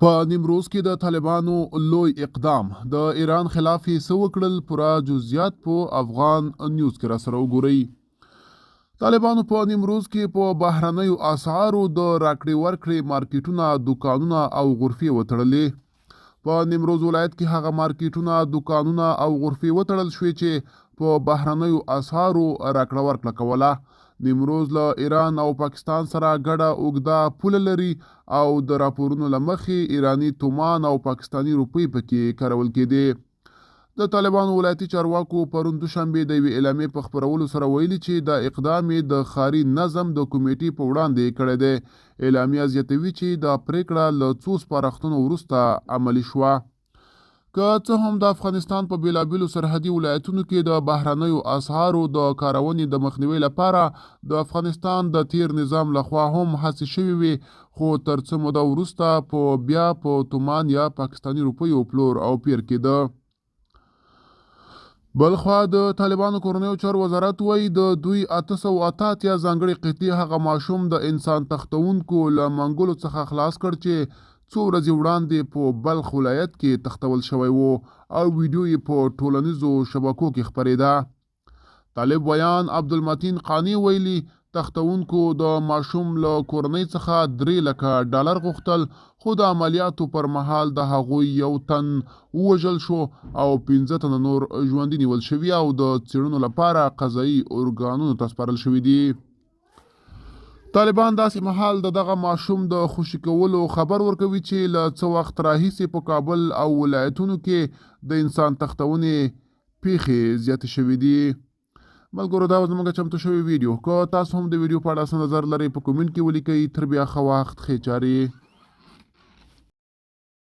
په نیمروز کې د طالبانو لوی اقدام د ایران خلاف یې څه وکړل پوره جزئیات په افغان نیوز کې راسره وګورئ. طالبانو په نیمروز کې په بهرنیو اسعارو د راکړې ورکړې مارکیټونه، دوکانونه او غرفې وتړلې. په نیمروز ولایت کې هغه مارکیټونه، دوکانونه او غرفې وتړل شوې چې په بهرنیو اسعارو راکړه ورکړه کوله. نیمروز له ایران او پاکستان سره ګډه اوږده پوله لري او د راپورونو له مخې ایراني تومان او پاکستاني روپۍ پکې کارول کېدې. د طالبانو ولایتي چارواکو پرون دوشنبې د یوې اعلامیې په خپرولو سره ویلي چې د اقدام یې د ښاري نظم د کمیټې په وړاندې کړی دی. اعلامیه زیاتوي چې دا پریکړه له څو سپارښتنو وروسته عملي شوه. که څه هم د افغانستان په بیلابیلو سرحدي ولایتونو کې د بهرنیو اسعارو د کارونې د مخنیوي لپاره د افغانستان د تیر نظام لخوا هم هڅې شوې وي، خو تر څه موده وروسته بیا په تومان یا پاکستاني روپیو پلور او پیر کېده. بلخوا د طالبانو کورنیو چارو وزارت وایي د دوی 888 ځانګړې قطعې هغه ماشوم د انسان تښتونکو له منګولو څخه خلاص کړ چې څو ورځې وړاندې په بلخ ولایت کې تښتول شوی و او ویډیو یې په ټولنیزو شبکو کې خپرېده. طالب ویان عبدالمتین قانی ویلي تښتونکو د ماشوم له کورنۍ څخه 3 لکه ډالر غوښتل، خو د عملیاتو پر مهال د هغوی 1 تن ووژل شو او 15 تنه نور ژوندي نیول شوي او د څېړنو لپاره قضایي ارګانونو ته سپارل شوي دي. طالبان داسې مهال دغه ماشوم د خوشي کولو خبر ورکوي چې له څه وخت راهیسې په کابل او ولایتونو کې د انسان تښتونې پیښې زیاتې شوي دي. ملګرو، دا زموږ چمتو شوی ویډیو. که تاسو هم د ویډیو په اړه څه نظر لرئ په کومنټ کې ولیکئ. تر بیا ښه وخت، ښې چارې.